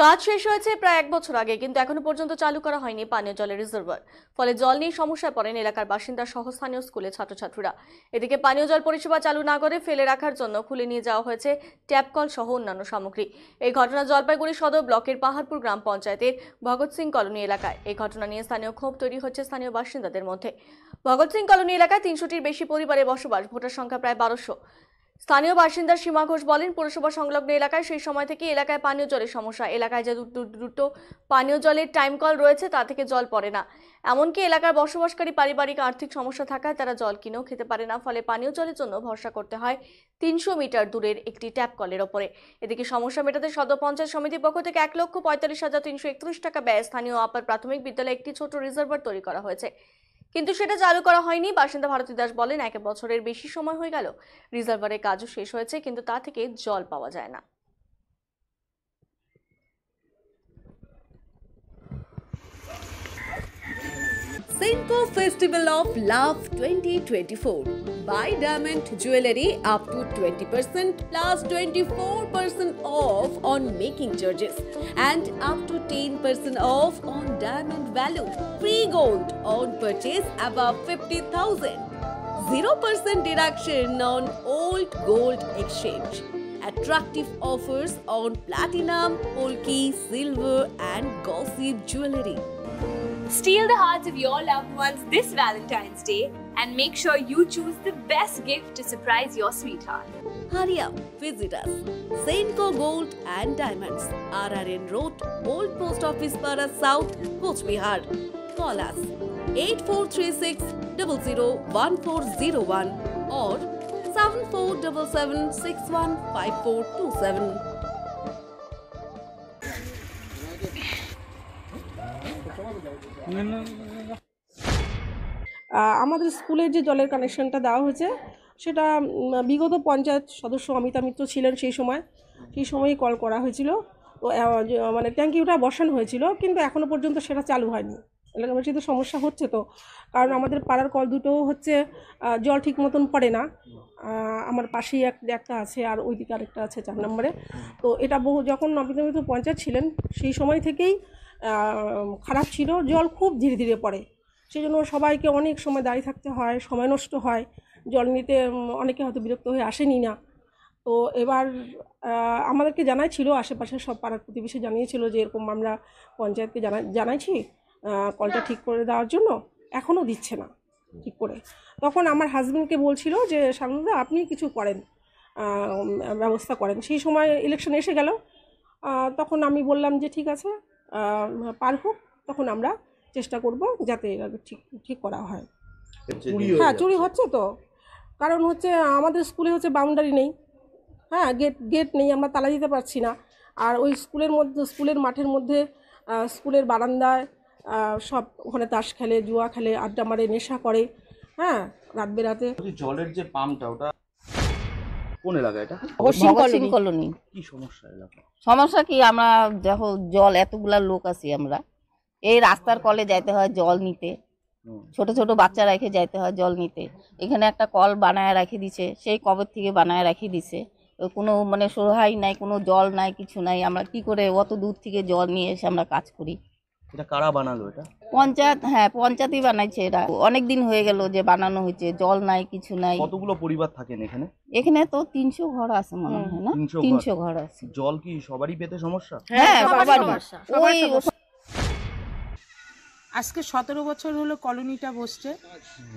কাজ শেষ হয়েছে প্রায় 1 বছর আগে, কিন্তু এখনো পর্যন্ত চালু করা হয়নি পানীয় জলের রিজার্ভার। ফলে জল নিয়ে সমস্যায় পড়েন এলাকার বাসিন্দা সহ স্থানীয় স্কুলের ছাত্রছাত্রীরা। এদিকে পানীয় জল পরিষেবা চালু না করে ফেলে রাখার জন্য খুলে নিয়ে যাওয়া হয়েছে ট্যাপ কল সহ অন্যান্য সামগ্রী। এই ঘটনা জলপাইগুড়ি সদর ব্লকের পাহাড়পুর গ্রাম পঞ্চায়েতের ভগৎ সিং কলোনি এলাকায়। এই ঘটনা নিয়ে স্থানীয় ক্ষোভ তৈরি হচ্ছে স্থানীয় বাসিন্দাদের মধ্যে। ভগৎ সিং কলোনি এলাকায় 300টির বেশি পরিবারে বসবাস, ভোটার সংখ্যা প্রায় 1200। স্থানীয় বাসিন্দা সীমা ঘোষ বলেন, পৌরসভা সংলগ্ন এলাকায় সেই সময় থেকে এলাকায় পানীয় জলের সমস্যা। এলাকায় যে দুটো পানীয় জলের টাইম কল রয়েছে তা থেকে জল পড়ে না। এমনকি এলাকার বসবাসকারী পারিবারিক আর্থিক সমস্যা থাকায় তারা জল কিনেও খেতে পারে না। ফলে পানীয় জলের জন্য ভরসা করতে হয় 300 মিটার দূরের একটি ট্যাপ কলের ওপরে। এদিকে সমস্যা মেটাতে সদর পঞ্চায়েত সমিতির পক্ষ থেকে 1,45,331 টাকা ব্যয় স্থানীয় আপার প্রাথমিক বিদ্যালয়ে একটি ছোট রিজার্ভার তৈরি করা হয়েছে, কিন্তু সেটা চালু করা হয়নি। বাসিন্দা ভারতী দাস বলেন, 1 বছরের বেশি সময় হয়ে গেল, রিজার্ভারের কাজও শেষ হয়েছে, কিন্তু তা থেকে জল পাওয়া যায় না। Senco Festival of Love 2024. Buy diamond jewelry up to 20% plus 24% off on making charges and up to 10% off on diamond value. Free gold on purchase above 50,000. 0% deduction on old gold exchange. Attractive offers on platinum, polki, silver and gossip jewelry. Steal the hearts of your loved ones this Valentine's Day and make sure you choose the best gift to surprise your sweetheart. Hurry up, visit us. Senco Gold and Diamonds, RRN Road, Old Post Office Para South, Coach Bihar. Call us 8436 001401 or 7477615427. আমাদের স্কুলের যে জলের কানেকশনটা দেওয়া হয়েছে সেটা বিগত পঞ্চায়েত সদস্য অমিতা মিত্র ছিলেন সেই সময়ই কল করা হয়েছিল। তো মানে ট্যাঙ্কিটা বসানো হয়েছিল, কিন্তু এখনও পর্যন্ত সেটা চালু হয়নি। এলাকাবাসী তো সমস্যা হচ্ছে, তো কারণ আমাদের পাড়ার কল দুটো হচ্ছে জল ঠিক মতন পড়ে না। আমার পাশেই একটা আছে আর ওইদিকে আরেকটা আছে 4 নম্বরে। তো এটা যখন অমিতা মিত্র পঞ্চায়েত ছিলেন সেই সময় থেকেই খারাপ ছিল, জল খুব ধীরে ধীরে পড়ে। সেই জন্য সবাইকে অনেক সময় দাঁড়িয়ে থাকতে হয়, সময় নষ্ট হয়, জল নিতে অনেকে হয়তো বিরক্ত হয়ে আসেনি না। তো এবার আমাদেরকে জানাইছিল, আশেপাশের সব পাড়ার প্রতিবেশী জানিয়েছিল যে এরকম আমরা পঞ্চায়েতকে জানাইছি কলটা ঠিক করে দেওয়ার জন্য, এখনও দিচ্ছে না ঠিক করে। তখন আমার হাজব্যান্ডকে বলছিল যে সামনেদা আপনি কিছু করেন, ব্যবস্থা করেন। সেই সময় ইলেকশন এসে গেল, তখন আমি বললাম যে ঠিক আছে, পার হোক, তখন আমরা চেষ্টা করব যাতে ঠিক করা হয়। হ্যাঁ, চুরি হচ্ছে তো, কারণ হচ্ছে আমাদের স্কুলে হচ্ছে বাউন্ডারি নেই, হ্যাঁ, গেট নেই, আমরা তালা দিতে পারছি না। আর ওই স্কুলের মাঠের মধ্যে স্কুলের বারান্দায় সব ওখানে তাস খেলে, জুয়া খেলে, আড্ডা মারে, নেশা করে, হ্যাঁ, রাত বেরাতে। জলের যে পাম্পটা ওটা কোন এলাকা? এটা ভগৎ সিং কলোনি। কি সমস্যা এলাকা? সমস্যা কি, আমরা দেখো জল এতগুলা লোক আছি, আমরা এই রাস্তার কলে যাইতে হয় জল নিতে, ছোট ছোট বাচ্চা রেখে যাইতে হয় জল নিতে। এখানে একটা কল বানায় রাখি দিছে, সেই কবে থেকে বানায় রাখি দিছে, কোনো মানে সহায় নাই, কোনো জল নাই, কিছু নাই। আমরা কি করে অত দূর থেকে জল নিয়ে এসে আমরা কাজ করি? এটা কারা বানালো? এটা পঞ্চায়েত। হ্যাঁ, পঞ্চায়েতই বানাইছে। এটা অনেক দিন হয়ে গেল যে বানানো হয়েছে, জল নাই, কিছু নাই। কতগুলো পরিবার থাকেন এখানে? এখানে তো 300 ঘর আছে মনে হয়, না? 300 ঘর আছে। জল কি সবারই পেতে সমস্যা? হ্যাঁ, সবারই। আজকে 17 বছর হলো কলোনিটা বসছে,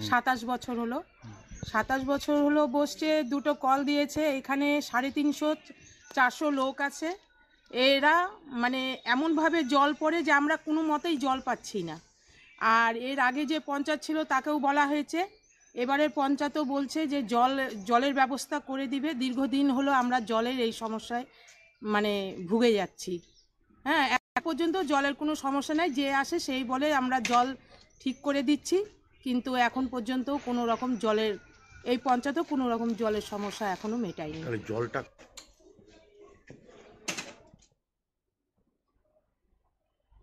27 বছর হলো। 27 বছর হলো বসছে, দুটো কল দিয়েছে। এখানে 350-400 লোক আছে। এরা মানে এমনভাবে জল পড়ে যে আমরা কোনো মতেই জল পাচ্ছি না। আর এর আগে যে পঞ্চায়েত ছিল তাকেও বলা হয়েছে, এবারের পঞ্চায়েতও বলছে যে জলের ব্যবস্থা করে দিবে। দীর্ঘদিন হলো আমরা জলের এই সমস্যায় মানে ভুগে যাচ্ছি। হ্যাঁ, এখন পর্যন্ত জলের কোনো সমস্যা নাই, যে আসে সেই বলে আমরা জল ঠিক করে দিচ্ছি, কিন্তু এখন পর্যন্ত কোনো রকম জলের, এই পঞ্চায়েতও কোনো রকম জলের সমস্যা এখনো মেটায়নি। জলটা